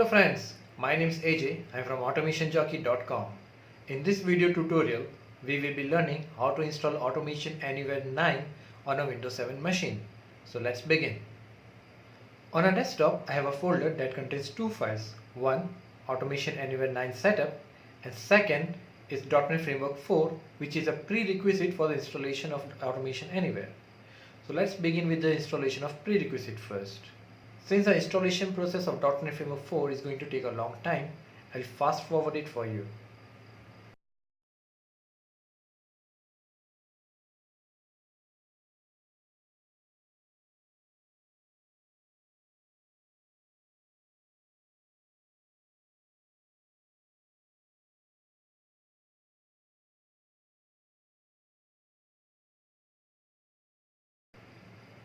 Hello friends, my name is Ajay. I am from automationjockey.com. In this video tutorial, we will be learning how to install Automation Anywhere 9 on a Windows 7 machine. So let's begin. On a desktop, I have a folder that contains two files. One, Automation Anywhere 9 setup, and second is .NET Framework 4, which is a prerequisite for the installation of Automation Anywhere. So let's begin with the installation of prerequisite first. Since the installation process of .NET Framework 4 is going to take a long time, I'll fast forward it for you.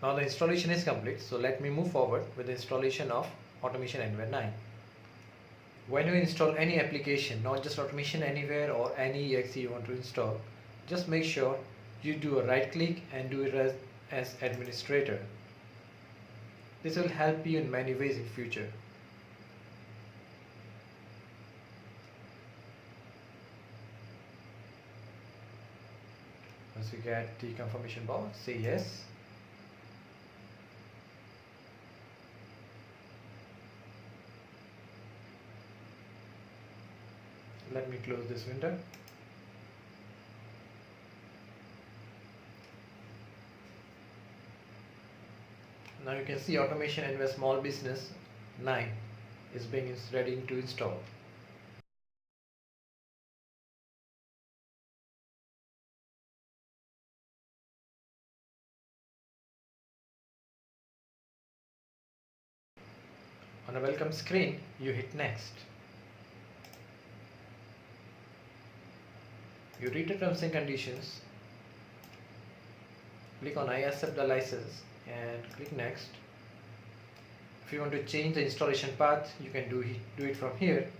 Now the installation is complete, so let me move forward with the installation of Automation Anywhere 9. When you install any application, not just Automation Anywhere or any exe you want to install, just make sure you do a right click and do it as administrator. This will help you in many ways in future. Once you get the confirmation box, say yes. Let me close this window. Now you can see Automation Anywhere Small Business 9 is being ready to install. On a welcome screen, you hit next. You read the terms and conditions, click on I accept the license and click next. If you want to change the installation path, you can do it from here,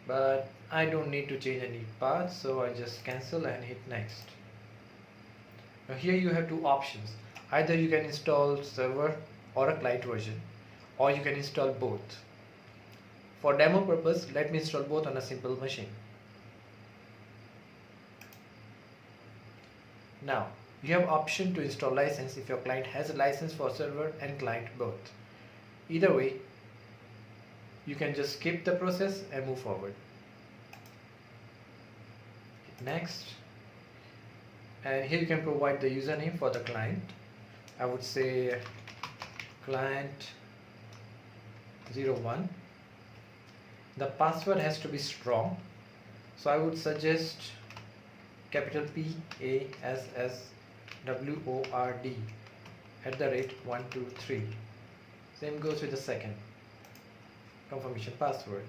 but I don't need to change any path, so I just cancel and hit next. Now here you have two options. Either you can install server or a client version, or you can install both. For demo purpose, let me install both on a simple machine. Now, you have option to install license if your client has a license for server and client both. Either way, you can just skip the process and move forward. Hit next. And here you can provide the username for the client. I would say client 01. The password has to be strong, so I would suggest capital PASSWORD @123. Same goes with the second confirmation password,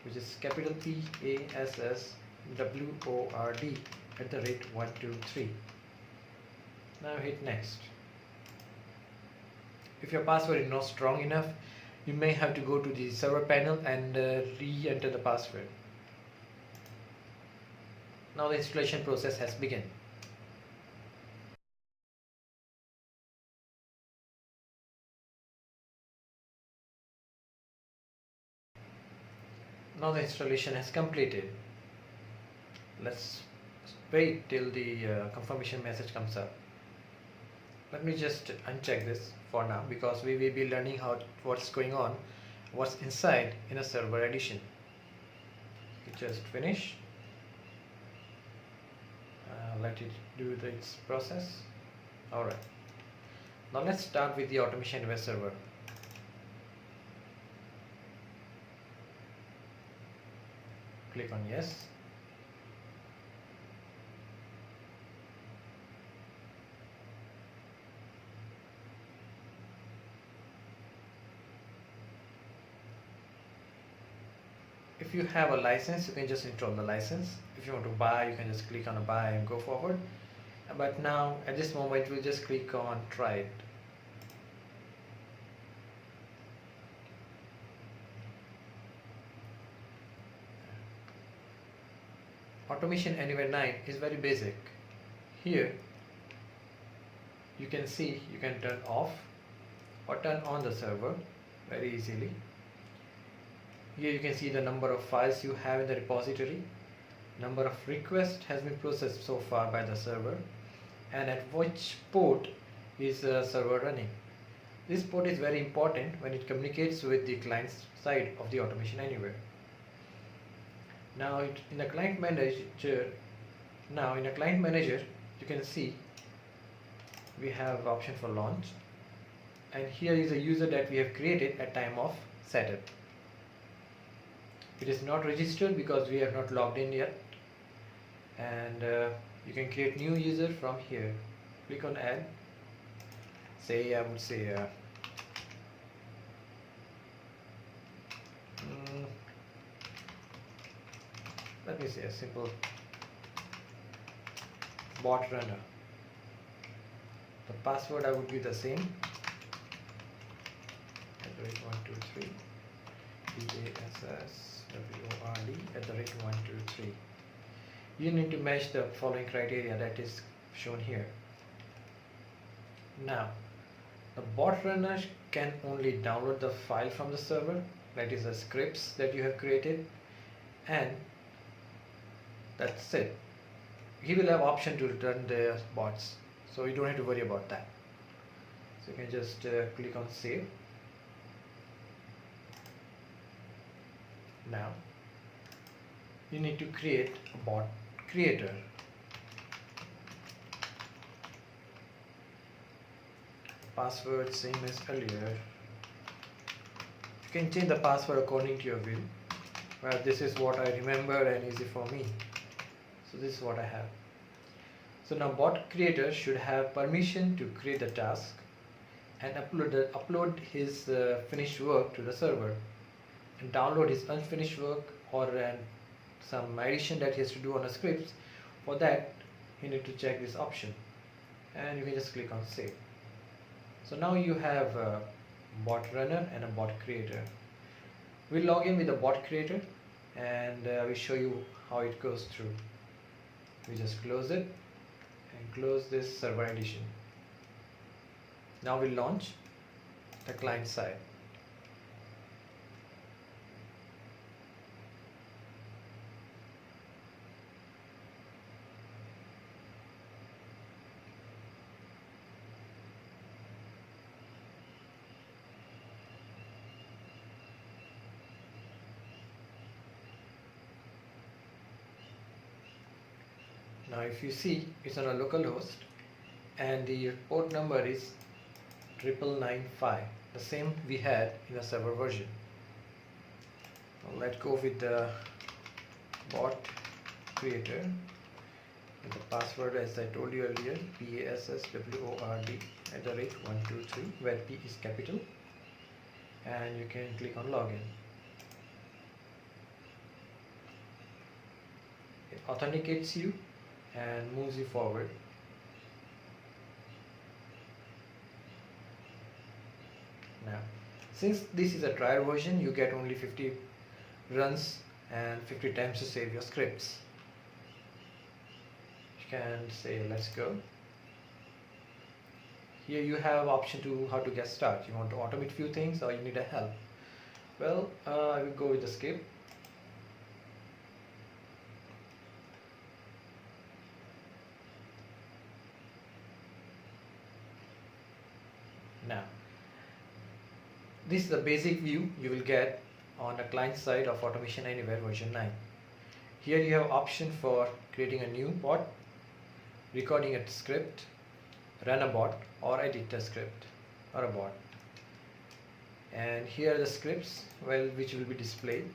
which is capital PASSWORD @123. Now hit next. If your password is not strong enough, you may have to go to the server panel and re-enter the password. Now the installation process has begun. Now the installation has completed. Let's wait till the confirmation message comes up. Let me just uncheck this for now, because we will be learning what's going on, what's inside in a server edition. Just finish. Let it do its process. Alright. Now let's start with the Automation Anywhere server. Click on yes. If you have a license, you can just install the license. If you want to buy, you can just click on a buy and go forward. But now at this moment we'll just click on try it. Automation Anywhere 9 is very basic. Here you can see you can turn off or turn on the server very easily. Here you can see the number of files you have in the repository, number of requests has been processed so far by the server, and at which port is the server running. This port is very important when it communicates with the client side of the Automation Anywhere. Now in the client manager, you can see we have option for launch, and here is a user that we have created at time of setup. It is not registered because we have not logged in yet, and you can create new user from here. Click on add. I would say let me say a simple bot runner. The password I would give the same, @123 PASSWORD @123. You need to match the following criteria that is shown here. Now the bot runner can only download the file from the server, that is the scripts that you have created, and that's it. He will have option to return the bots, so you don't have to worry about that. So you can just click on save. Now you need to create a bot creator. Password same as earlier. You can change the password according to your will. Well, this is what I remember and easy for me. So this is what I have. So now bot creator should have permission to create the task and upload his finished work to the server, and download his unfinished work or some addition that he has to do on the scripts. For that you need to check this option, and you can just click on save. So now you have a bot runner and a bot creator. We'll log in with the bot creator, and we'll show you how it goes through. We just close it and close this server edition. Now we'll launch the client side. Now if you see, it's on a local host and the port number is 9995, the same we had in the server version. Now let's go with the bot creator with the password, as I told you earlier, PASSWORD @123, where P is capital, and you can click on login. It authenticates you and moves you forward. Now since this is a trial version, you get only 50 runs and 50 times to save your scripts. You can say let's go. Here you have option to how to get started. You want to automate few things or you need a help. Well, I will go with the skip. Now this is the basic view you will get on the client side of Automation Anywhere version 9. Here you have option for creating a new bot, recording a script, run a bot, or edit a script or a bot. And here are the scripts which will be displayed,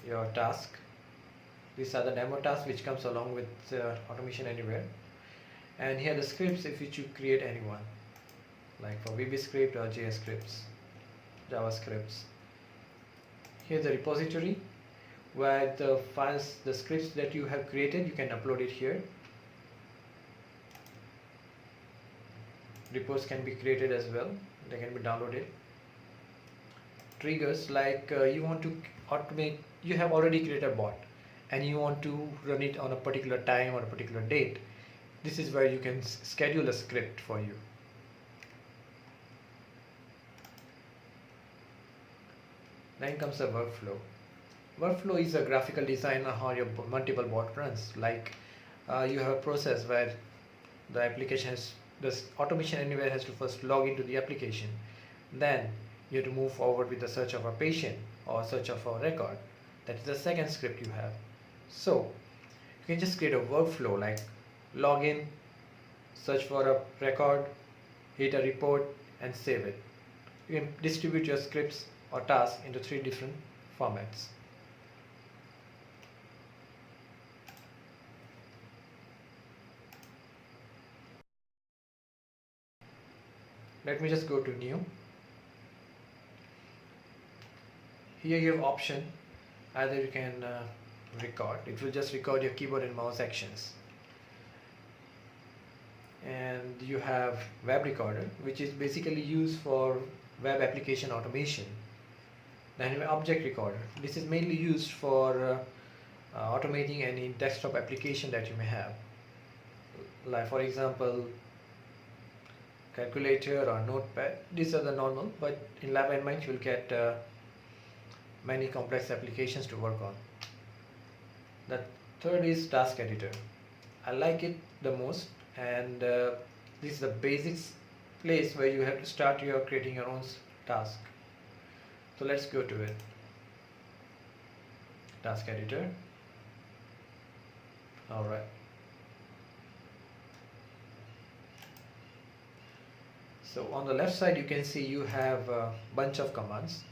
your task. These are the demo tasks which comes along with Automation Anywhere. And here are the scripts if you create anyone, like for VB or JS scripts, Java scripts. Here's the repository where the files, the scripts that you have created, you can upload it here. Repos can be created as well, they can be downloaded. Triggers, like you want to automate, you have already created a bot and you want to run it on a particular time or a particular date. This is where you can schedule a script for you. Then comes the workflow. Workflow is a graphical design on how your multiple bot runs. Like you have a process where the application has this automation anywhere has to first log into the application. Then you have to move forward with the search of a patient or search of a record. That is the second script you have. So you can just create a workflow like log in, search for a record, hit a report and save it. You can distribute your scripts or tasks into 3 different formats. Let me just go to new. Here you have option, either you can record, it will just record your keyboard and mouse actions. And you have web recorder, which is basically used for web application automation. Then you have object recorder. This is mainly used for automating any desktop application that you may have. Like for example, calculator or notepad. These are the normal, but in lab environment you will get many complex applications to work on. The third is task editor. I like it the most, and this is the basics place where you have to start your creating your own task. So let's go to it. Task editor. Alright. So on the left side you can see you have a bunch of commands,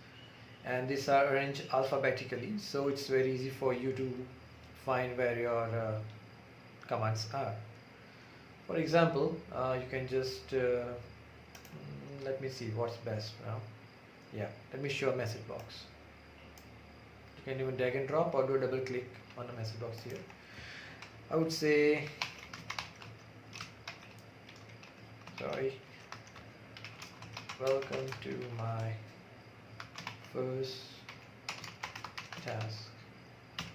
and these are arranged alphabetically, so it's very easy for you to find where your commands are. For example, you can just let me see what's best now. Yeah, let me show a message box. You can even drag and drop or do a double click on the message box here. I would say, welcome to my first task. You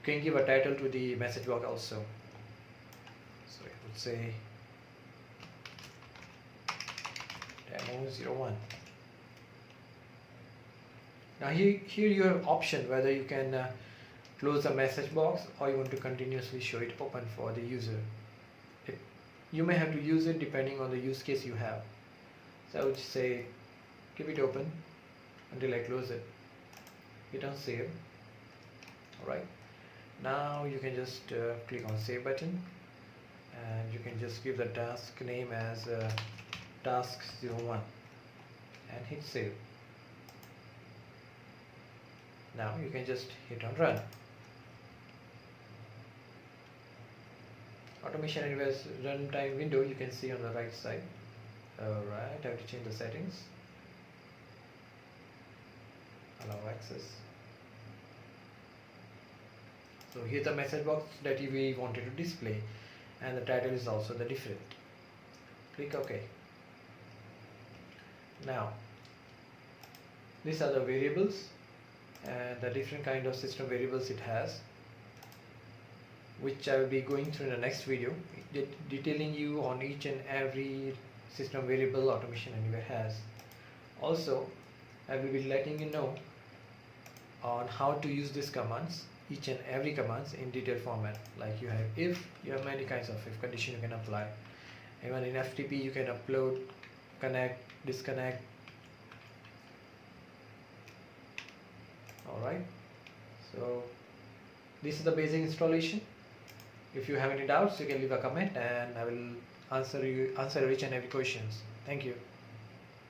can give a title to the message box also. So I would say demo 01. Now here you have option whether you can close the message box or you want to continuously show it open for the user. You may have to use it depending on the use case you have. So I would say keep it open until I close it. Hit on save. Alright. Now you can just click on save button, and you can just give the task name as task 01 and hit save. Now you can just hit on run. Automation Anywhere's runtime window you can see on the right side. Alright, I have to change the settings. Allow access. So here's the message box that we wanted to display, and the title is also the different. Click OK. Now these are the variables and the different kind of system variables it has, which I will be going through in the next video, detailing you on each and every system variable Automation Anywhere has. Also, I will be letting you know on how to use these commands, each and every commands in detailed format. Like you have if, you have many kinds of if condition you can apply. Even in FTP you can upload, connect, disconnect. Alright, so this is the basic installation. If you have any doubts, you can leave a comment and I will answer each and every questions. Thank you.